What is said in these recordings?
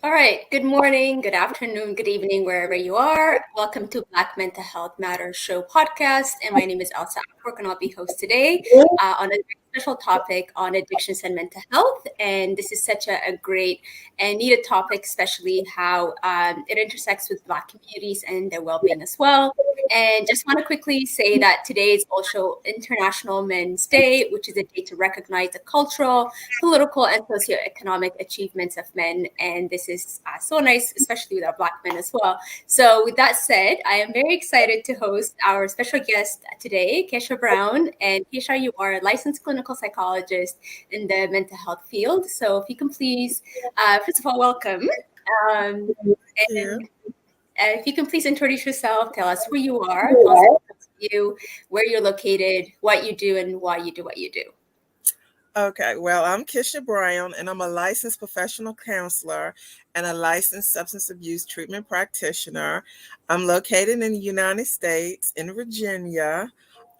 All right. Good morning, good afternoon, good evening, wherever you are. Welcome to Black Mental Health Matters Show podcast. And my name is Elsa Upwork, and I'll be host today on a very special topic on addictions and mental health. And this is such a great and needed topic, especially how it intersects with Black communities and their well being as well. And just want to quickly say that today is also International Men's Day, which is a day to recognize the cultural, political, and socioeconomic achievements of men. And this is so nice, especially with our Black men as well. So, with that said, I am very excited to host our special guest today, Keisha Brown. And Keisha, you are a licensed clinical psychologist in the mental health field. So, if you can please, first of all, welcome. Um, Yeah. and if you can please introduce yourself, tell us who you are, tell us about you, where you're located, what you do, and why you do what you do. Okay. Well, I'm Keisha Brown, and I'm a licensed professional counselor and a licensed substance abuse treatment practitioner. I'm located in the United States, in Virginia.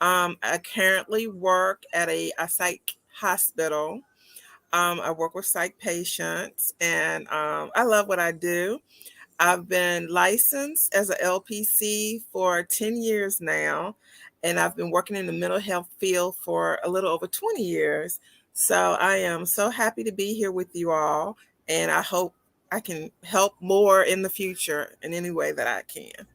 I currently work at a psych hospital. I work with psych patients, and I love what I do. I've been licensed as a LPC for 10 years now, and I've been working in the mental health field for a little over 20 years. So I am so happy to be here with you all, and I hope I can help more in the future in any way that I can.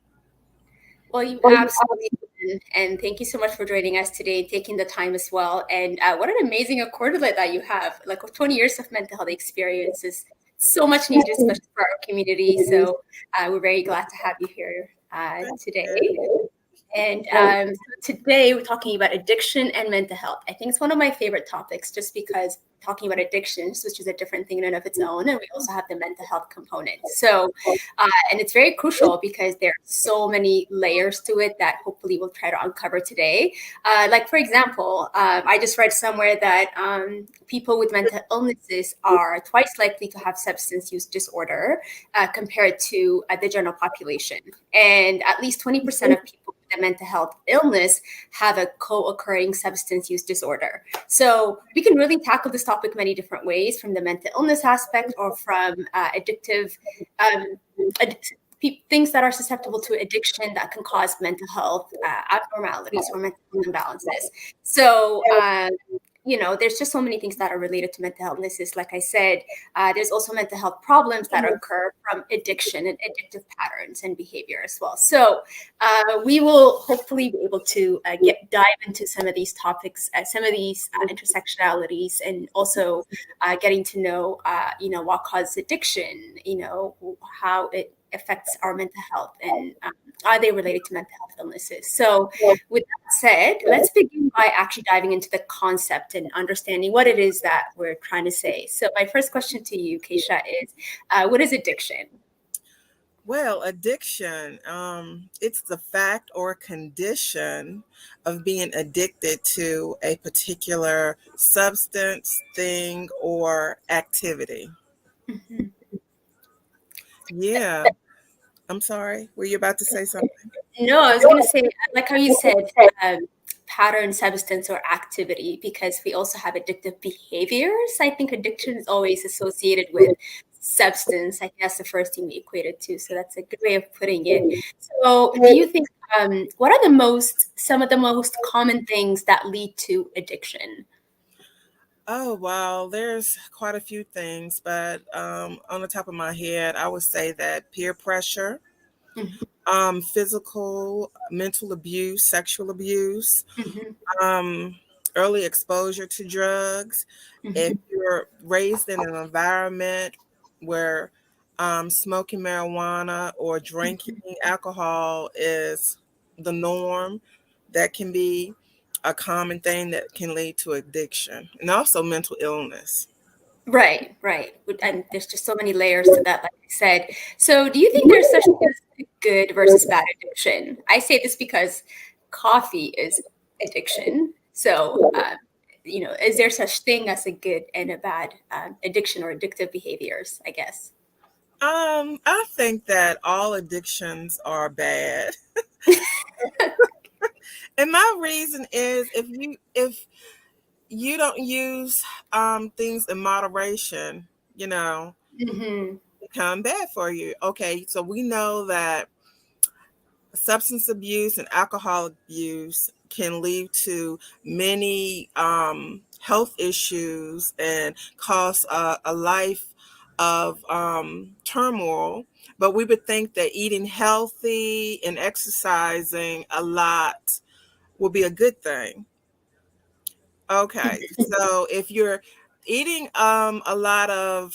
Well, you absolutely can. And thank you so much for joining us today and taking the time as well. And what an amazing correlate that you have. Like 20 years of mental health experience is so much needed, especially for our community. So we're very glad to have you here Thank today. you. And so today we're talking about addiction and mental health. I think it's one of my favorite topics just because talking about addictions, which is a different thing in and of its own, and we also have the mental health component. So, and it's very crucial because there are so many layers to it that hopefully we'll try to uncover today. Like, for example, I just read somewhere that people with mental illnesses are twice likely to have substance use disorder compared to the general population. And at least 20% of people with a mental health illness have a co-occurring substance use disorder. So we can really tackle this topic many different ways, from the mental illness aspect or from addictive ad- things that are susceptible to addiction that can cause mental health abnormalities or mental imbalances. So there's just so many things that are related to mental illnesses. Like I said, there's also mental health problems that occur from addiction and addictive patterns and behavior as well. So we will hopefully be able to dive into some of these topics, some of these intersectionalities, and also getting to know, what causes addiction, how it affects our mental health, and are they related to mental health illnesses. So with that said, let's begin by actually diving into the concept and understanding what it is that we're trying to say. So my first question to you, Keisha, is what is addiction? Well, addiction, it's the fact or condition of being addicted to a particular substance, thing, or activity. Mhm. Yeah. I'm sorry. Were you about to say something? No, I was going to say, like how you said, um, pattern, substance, or activity, because we also have addictive behaviors. I think addiction is always associated with substance. I think that's the first thing we equate it to. So that's a good way of putting it. So, do you think what are some of the most common things that lead to addiction? Oh, wow. There's quite a few things, but on the top of my head, I would say that peer pressure, Mhm, physical, mental abuse, sexual abuse, mhm, um, early exposure to drugs. If mhm, you're raised in an environment where smoking marijuana or drinking mhm. alcohol is the norm, that can be a common thing that can lead to addiction and also mental illness. Right, right. And there's just so many layers to that, like I said. So, do you think there's such thing as a good versus bad addiction? I say this because coffee is addiction. So, is there such thing as a good and a bad addiction or addictive behaviors, I guess? I think that all addictions are bad. And my reason is if you don't use things in moderation, you know, Hmm. become bad for you. Okay, so we know that substance abuse and alcohol abuse can lead to many health issues and cause a life of turmoil. But we would think that eating healthy and exercising a lot will be a good thing. Okay, so if you're eating a lot of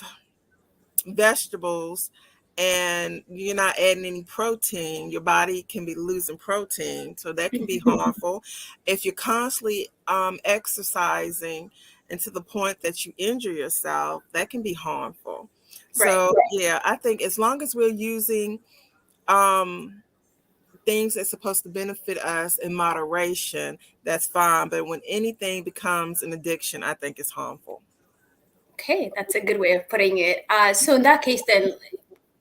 vegetables and you're not adding any protein, your body can be losing protein. So that can be harmful. If you're constantly exercising and to the point that you injure yourself, that can be harmful. Right. So, yeah, I think as long as we're using um, things that's supposed to benefit us in moderation, that's fine. But when anything becomes an addiction, I think it's harmful. Okay, that's a good way of putting it. So in that case, then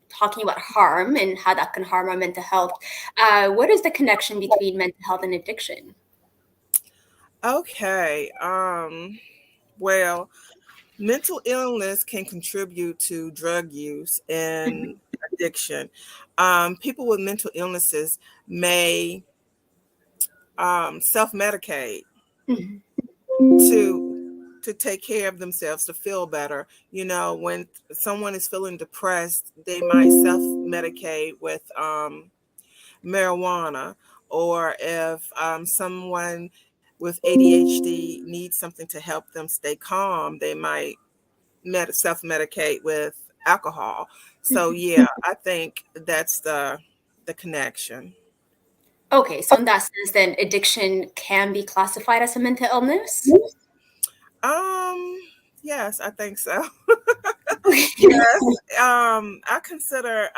talking about harm and how that can harm our mental health, what is the connection between mental health and addiction? Okay. Well, mental illness can contribute to drug use and addiction. People with mental illnesses may self-medicate Mhm. to take care of themselves to feel better. You know, when someone is feeling depressed, they might self-medicate with marijuana, or if someone with ADHD needs something to help them stay calm, they might self-medicate with alcohol. So yeah, I think that's the connection. Okay, so in that sense, then addiction can be classified as a mental illness? Um, yes, I think so. Okay. Yes, I consider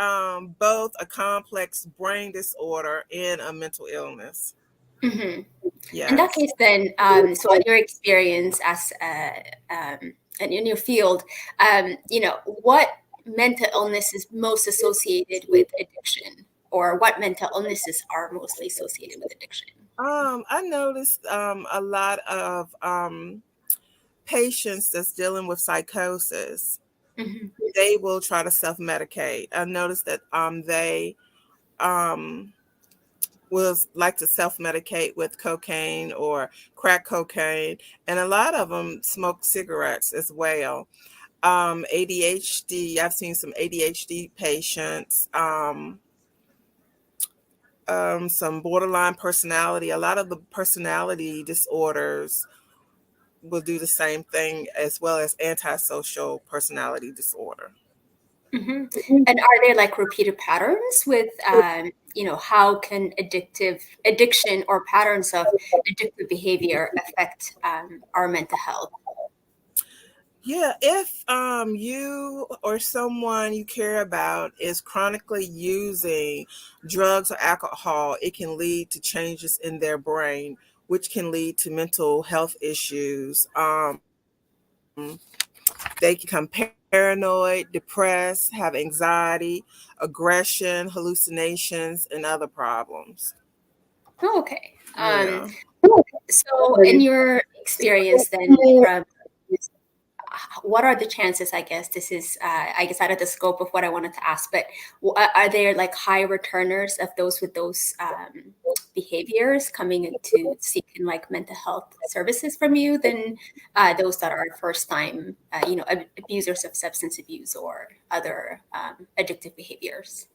both a complex brain disorder and a mental illness. Mhm. In that Yes. case, then, so in your experience as and in your field, what mental illness is most associated with addiction, or what mental illnesses are mostly associated with addiction? I noticed a lot of patients that's dealing with psychosis. Mhm. They will try to self-medicate. I noticed that they um, will like to self-medicate with cocaine or crack cocaine, and a lot of them smoke cigarettes as well. ADHD, I've seen some ADHD patients, some borderline personality. A lot of the personality disorders will do the same thing, as well as antisocial personality disorder. Mhm. And are there like repeated patterns with, how can addiction or patterns of addictive behavior affect our mental health? Yeah, if you or someone you care about is chronically using drugs or alcohol, it can lead to changes in their brain, which can lead to mental health issues. They can become paranoid, depressed, have anxiety, aggression, hallucinations, and other problems. Oh, okay. Yeah. So in your experience then, from what are the chances, I guess this is I guess out of the scope of what I wanted to ask, but are there like high returners of those with those behaviors coming into seeking like mental health services from you than those that are first time abusers of substance abuse or other addictive behaviors?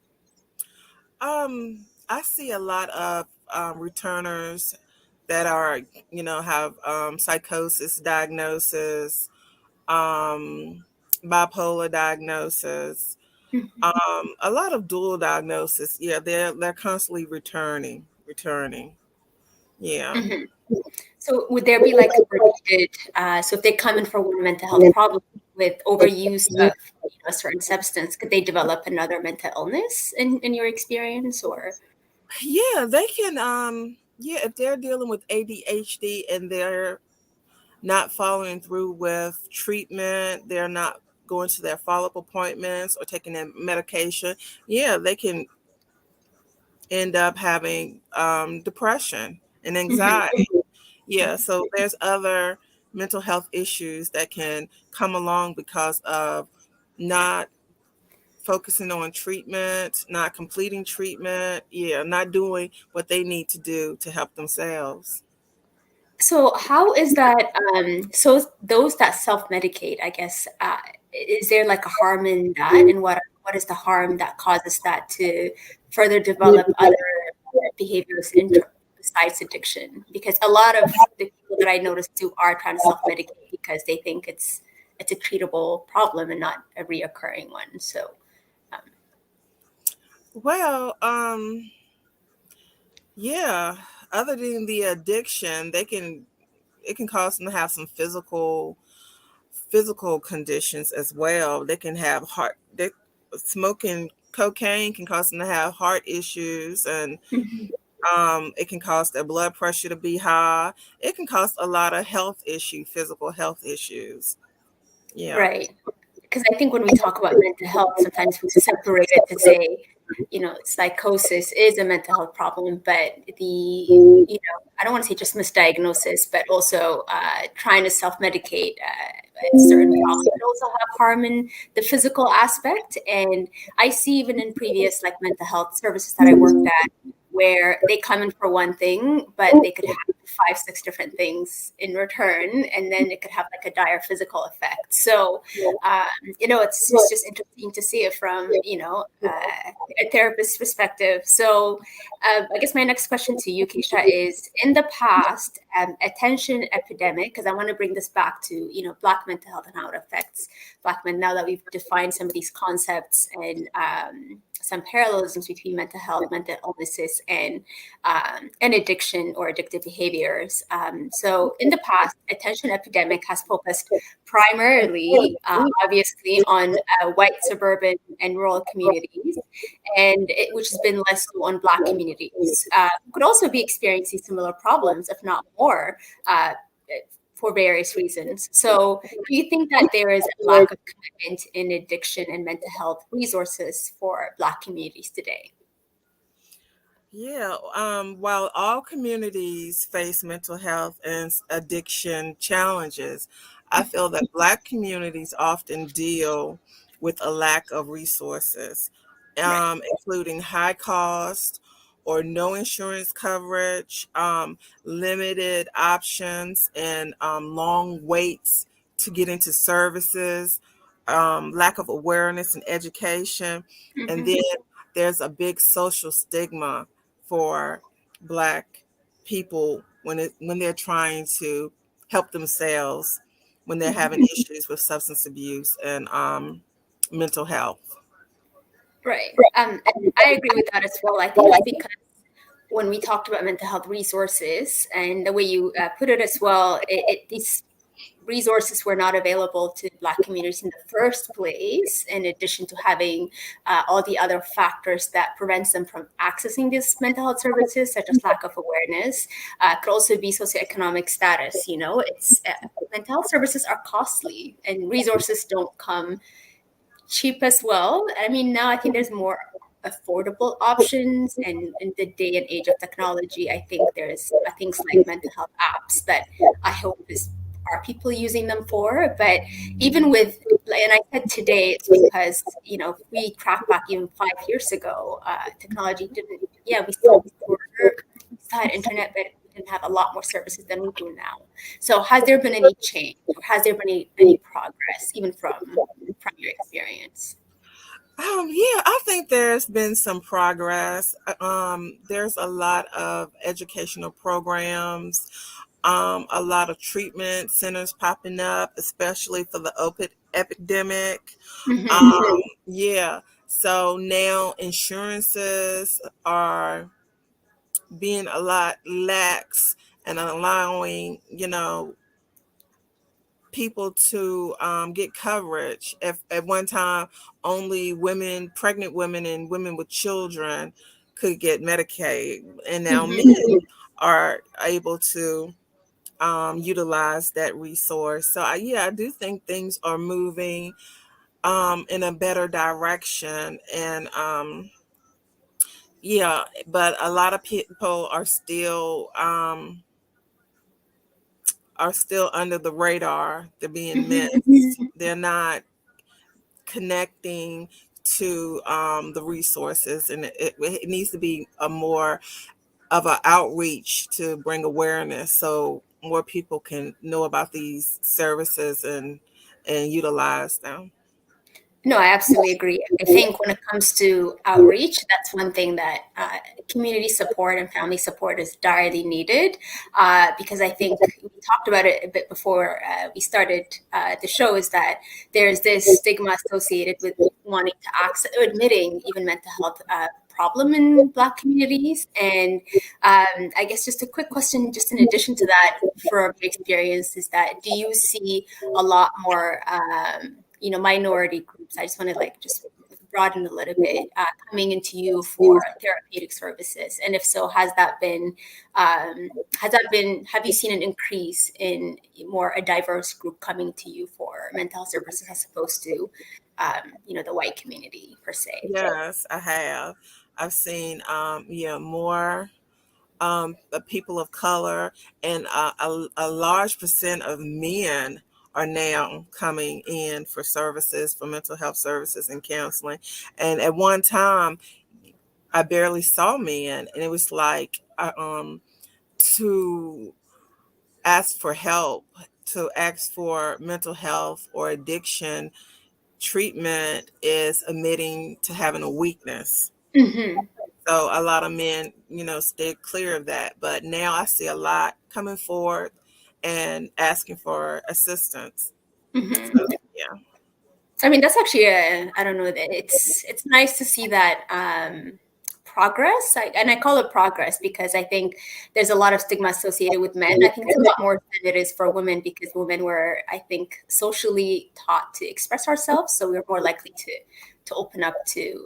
I see a lot of returners that are, have psychosis diagnosis, um, bipolar diagnosis, a lot of dual diagnosis. Yeah, they're constantly returning. Yeah. Mhm. So would there be like a repeated, so if they come in for one mental health problem with overuse of a certain substance, could they develop another mental illness in your experience or? Yeah, they can yeah, if they're dealing with ADHD and they're not following through with treatment, they're not going to their follow-up appointments or taking their medication, yeah, they can end up having depression and Mhm. anxiety. Yeah, so there's other mental health issues that can come along because of not focusing on treatment, not completing treatment, not doing what they need to do to help themselves. So how is that? So those that self-medicate, I guess, is there like a harm in that? And what is the harm that causes that to further develop other behaviors besides addiction? Because a lot of the people that I notice too are trying to self-medicate because they think it's a treatable problem and not a reoccurring one. So Well, yeah, other than the addiction, it can cause them to have some physical conditions as well. They can have smoking cocaine can cause them to have heart issues, and it can cause their blood pressure to be high. It can cause a lot of physical health issues. Yeah. right. Because I think when we talk about mental health, sometimes we separate it to say, psychosis is a mental health problem, but I don't want to say just misdiagnosis, but also trying to self-medicate certain problems that also have harm in the physical aspect. And I see even in previous like mental health services that I worked at, where they come in for one thing, but they could have 5, 6 different things in return, and then it could have like a dire physical effect. So, it's just interesting to see it from a therapist's perspective. So, I guess my next question to you, Keisha, is in the past, attention epidemic, because I want to bring this back to Black mental health and how it affects Black men. Now that we've defined some of these concepts and some parallelisms between mental health, mental illnesses, and addiction or addictive behaviors. So in the past, attention epidemic has focused primarily, obviously, on white suburban and rural communities, and which has been less so on Black communities. Could also be experiencing similar problems, if not more. For various reasons. So, do you think that there is a lack of commitment in addiction and mental health resources for Black communities today? Yeah, while all communities face mental health and addiction challenges, I feel that Black communities often deal with a lack of resources, Right. including high cost or no insurance coverage, limited options, and long waits to get into services, lack of awareness and education, and Mm-hmm. then there's a big social stigma for Black people when they're trying to help themselves when they're having issues with substance abuse and mental health. Right. And I agree with that as well. I think it's because when we talked about mental health resources and the way you put it as well, these resources were not available to Black communities in the first place, in addition to having all the other factors that prevents them from accessing these mental health services, such as lack of awareness. Could also be socioeconomic status. It's mental health services are costly, and resources don't come cheap as well. I mean, now I think there's more affordable options, and in the day and age of technology, I think there's things like mental health apps that I hope are people using them for. But even with, and I said today, it's because if we track back even 5 years ago, technology didn't. Yeah, we still had internet, but we didn't have a lot more services than we do now. So has there been any change, or has there been any progress, even from your experience? Yeah, I think there's been some progress. There's a lot of educational programs, a lot of treatment centers popping up, especially for the opiate epidemic. Hmm. Yeah, so now insurances are being a lot lax and allowing, people to get coverage. If at one time only pregnant women and women with children could get Medicaid, and now men Hmm. are able to utilize that resource. So I do think things are moving in a better direction, and but a lot of people are still under the radar. They're being missed. They're not connecting to the resources, and it needs to be a more of an outreach to bring awareness so more people can know about these services and utilize them. No, I absolutely agree. I think when it comes to outreach, that's one thing that community support and family support is direly needed. Because I think we talked about it a bit before we started the show, is that there's this stigma associated with wanting to access, admitting even mental health problem in Black communities. And I guess just a quick question, just in addition to that, for our experience, is that do you see a lot more minority groups? I just want to just broaden a little bit, coming into you for therapeutic services, and if so, have you seen an increase in more a diverse group coming to you for mental health services as opposed to the white community per se? Yes, I have. I've seen more people of color, and a large percent of men are now coming in for services, for mental health services and counseling. And at one time, I barely saw men, and it was like to ask for help, to ask for mental health or addiction treatment is admitting to having a weakness. Mm-hmm. So a lot of men, stay clear of that. But now I see a lot coming forward and asking for assistance. Mm-hmm. So, yeah. I mean, that's actually I don't know, it's nice to see that progress. And I call it progress because I think there's a lot of stigma associated with men. I think it's a lot more than it is for women, because women were, I think, socially taught to express ourselves, so we're more likely to open up to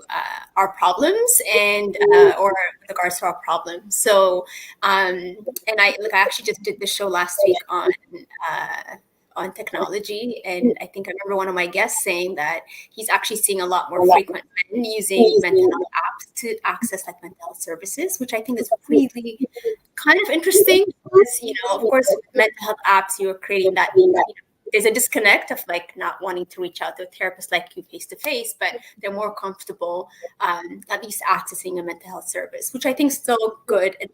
our problems and or with regards to our problems. So and I actually just did the show last week on technology, and I think I remember one of my guests saying that he's actually seeing a lot more frequent men using mental health apps to access mental health services, which I think is really kind of interesting because, of course, with mental health apps, you're creating that, there's a disconnect of not wanting to reach out to a therapist like you face to face, but they're more comfortable at least accessing a mental health service, which I think is so good in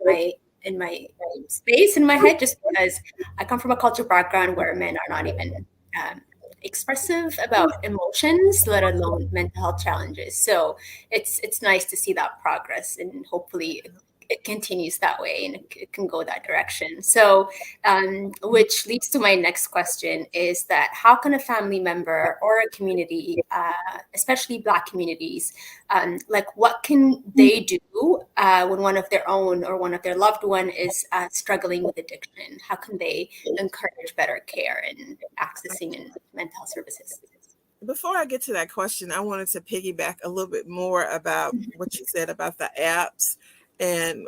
my space, in my head, just because I come from a cultural background where men are not even expressive about emotions, let alone mental health challenges. So it's nice to see that progress, and hopefully it continues that way and it can go that direction. So, which leads to my next question, is that how can a family member or a community, especially Black communities, what can they do when one of their own or one of their loved one is struggling with addiction? How can they encourage better care and accessing in mental health services? Before I get to that question, I wanted to piggyback a little bit more about what you said about the apps and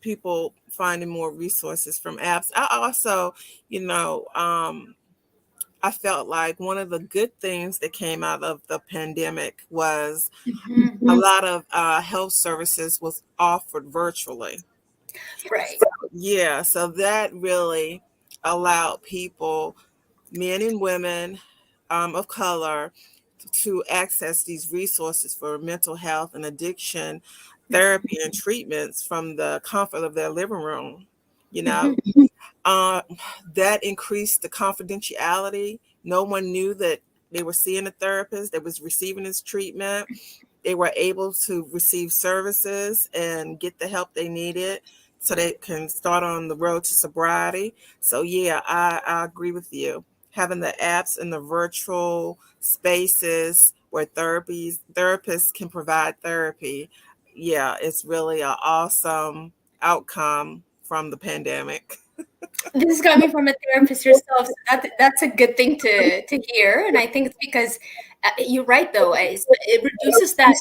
people finding more resources from apps. I also, I felt like one of the good things that came out of the pandemic was a lot of health services was offered virtually. Right. Yeah, so that really allowed people, men and women of color, to access these resources for mental health and addiction therapy and treatments from the comfort of their living room. That increased the confidentiality. No one knew that they were seeing a therapist that was receiving this treatment. They were able to receive services and get the help they needed so they can start on the road to sobriety. So yeah, I agree with you. Having the apps and the virtual spaces where therapists can provide therapy, yeah, it's really an awesome outcome from the pandemic. This is coming from a therapist yourself, so that's a good thing to hear. And I think it's because you're right, though, it reduces that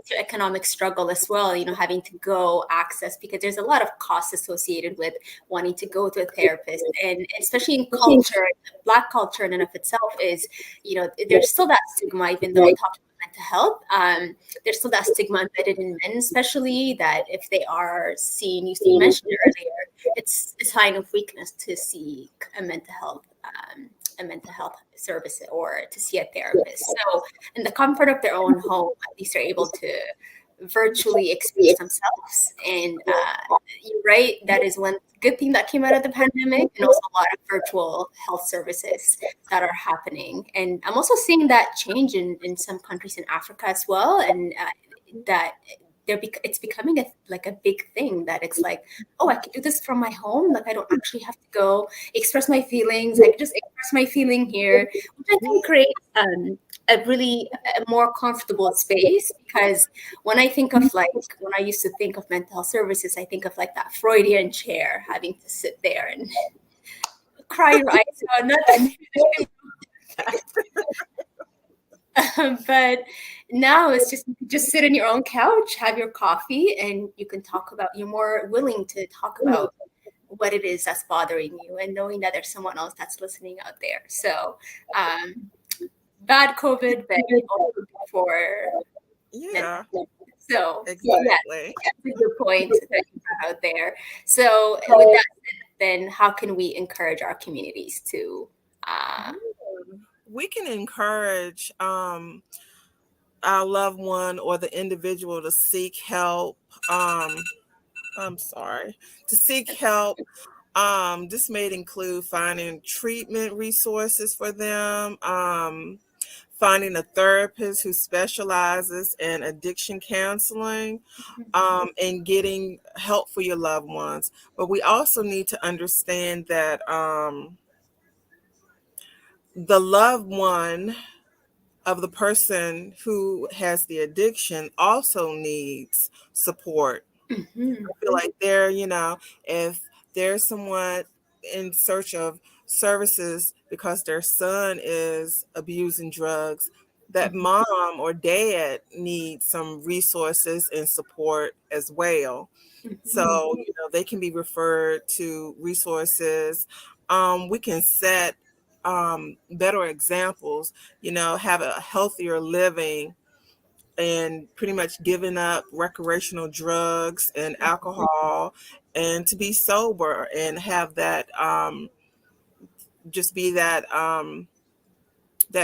socioeconomic struggle as well, having to go access, because there's a lot of costs associated with wanting to go to a therapist. And especially in culture, Black culture in and of itself is, there's still that stigma, even though we talked about mental health, there's still that stigma embedded in men, especially, that if they are seen, you mentioned it earlier, it's a sign of weakness to seek a mental health a mental health service or to see a therapist. So in the comfort of their own home, at least they're able to virtually experience themselves. And you're right, that is one good thing that came out of the pandemic, and also a lot of virtual health services that are happening. And I'm also seeing that change in some countries in Africa as well, and that it's becoming like a big thing, that it's like, oh, I can do this from my home. Like, I don't actually have to go express my feelings. I can just express my feeling here, which I think creates a more comfortable space. Because when I think of, like, when I used to think of mental health services, I think of like that Freudian chair, having to sit there and cry your eyes out. Not but now it's just sit on your own couch, have your coffee, and you can talk about, you're more willing to talk about what it is that's bothering you, and knowing that there's someone else that's listening out there. So bad COVID, but also before. Yeah. So Exactly. that's a good point that you brought out there. So with that said, then how can we encourage our communities to we can encourage our loved one or the individual to seek help. I'm sorry, to seek help. This may include finding treatment resources for them, finding a therapist who specializes in addiction counseling, and getting help for your loved ones. But we also need to understand that the loved one of the person who has the addiction also needs support. I feel like if there's someone in search of services because their son is abusing drugs, that mom or dad needs some resources and support as well. So, they can be referred to resources. We can set better examples, have a healthier living and pretty much giving up recreational drugs and alcohol, and to be sober and have that just be that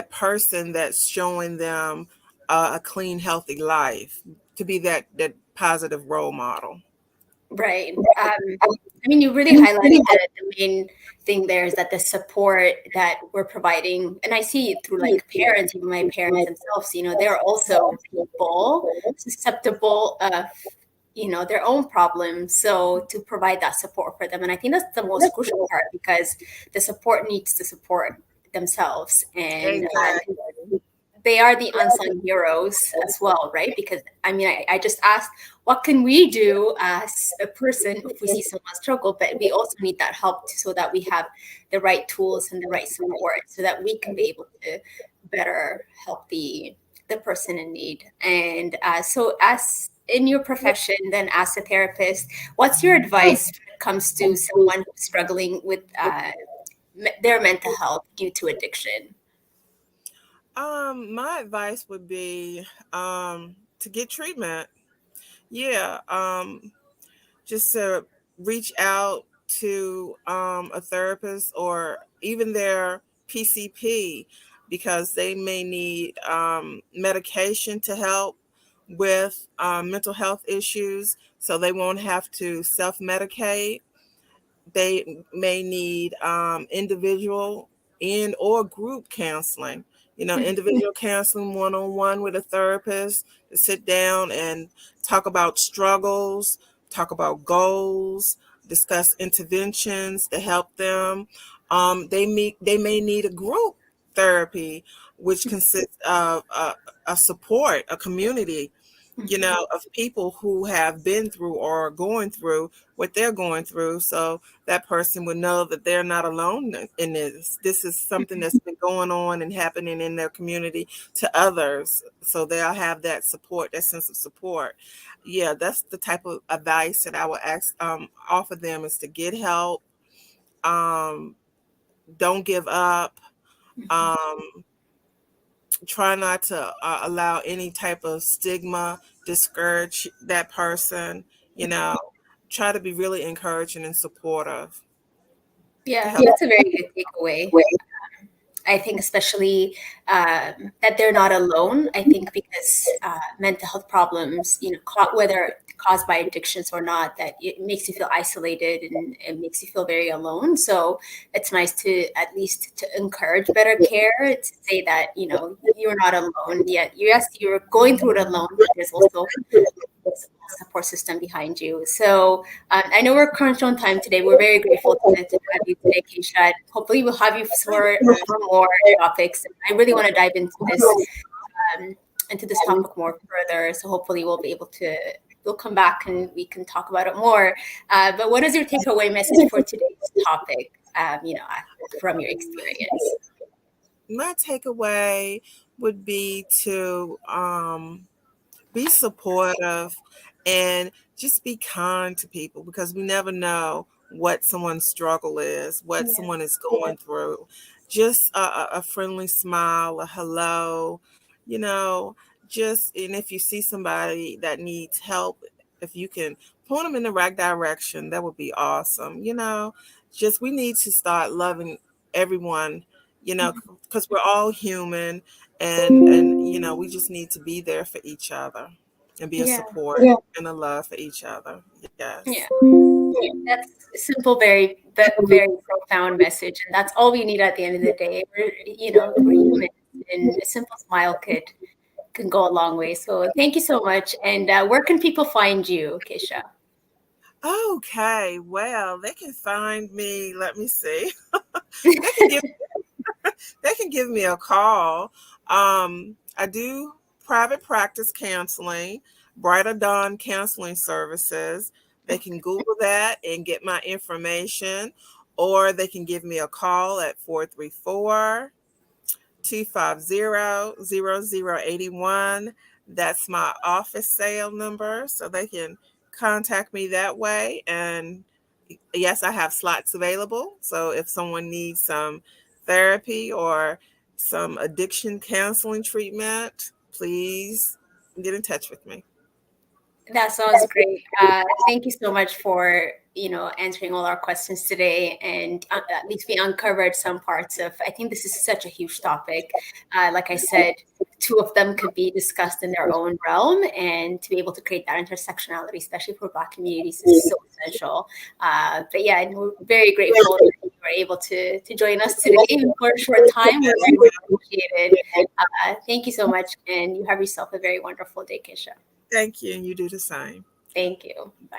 person that's showing them a clean, healthy life, to be that positive role model. Right. I mean, you really highlighted the main thing there is that the support that we're providing, and I see it through like parents, even my parents themselves, they're also people susceptible of, their own problems. So to provide that support for them. And I think that's the most crucial part, because the support needs to support themselves. And Exactly. they are the unsung heroes as well, right? Because I just asked, what can we do as a person if we see someone struggle? But we also need that help so that we have the right tools and the right support, so that we can be able to better help the person in need. And so as in your profession, then as a therapist, what's your advice when it comes to someone who's struggling with their mental health due to addiction? My advice would be to get treatment. Yeah, just to reach out to a therapist or even their PCP, because they may need medication to help with mental health issues, so they won't have to self-medicate. They may need individual and or group counseling, individual counseling one-on-one with a therapist to sit down and talk about struggles, talk about goals, discuss interventions to help them. They may need a group therapy, which consists of a support, a community, of people who have been through or are going through what they're going through. So that person would know that they're not alone in this. This is something that's been going on and happening in their community to others. So they'll have that support, that sense of support. Yeah, that's the type of advice that I would offer them, is to get help. Don't give up. Try not to allow any type of stigma discourage that person. Try to be really encouraging and supportive. Yeah, that's a very good takeaway. I think especially that they're not alone. I think because mental health problems, whether caused by addictions or not, that it makes you feel isolated and it makes you feel very alone. So it's nice to at least to encourage better care, to say that, you're not alone yet. Yes, you're going through it alone, but there's also support system behind you. So I know we're crunched on time today. We're very grateful to have you today, Keisha. Hopefully we'll have you for more topics. I really want to dive into this topic more further. So hopefully we'll come back and we can talk about it more. But what is your takeaway message for today's topic, from your experience? My takeaway would be to be supportive and just be kind to people, because we never know what someone's struggle is, what someone is going through. Just a friendly smile, a hello, you know, and if you see somebody that needs help, if you can point them in the right direction, that would be awesome. Just we need to start loving everyone, because we're all human, and we just need to be there for each other and be a support and a love for each other. Yes. Yeah. That's a simple, very, very profound message, and that's all we need at the end of the day. We're human, and a simple smile can go a long way. So thank you so much. And where can people find you, Keisha? Okay, well, they can find me. Let me see. they can give me a call. I do private practice counseling, Brighter Dawn Counseling Services. They can Google that and get my information, or they can give me a call at 434-250-0081. That's my office sale number, so they can contact me that way. And yes, I have slots available. So if someone needs some therapy or some addiction counseling treatment, please get in touch with me. That sounds great. Thank you so much for answering all our questions today, and at least we uncovered some parts of. I think this is such a huge topic. Like I said, two of them could be discussed in their own realm, and to be able to create that intersectionality, especially for Black communities, is so essential. But yeah, and we're very grateful that you were able to join us today for a short time. We're very appreciated. Thank you so much, and you have yourself a very wonderful day, Keisha. Thank you, and you do the same. Thank you. Bye.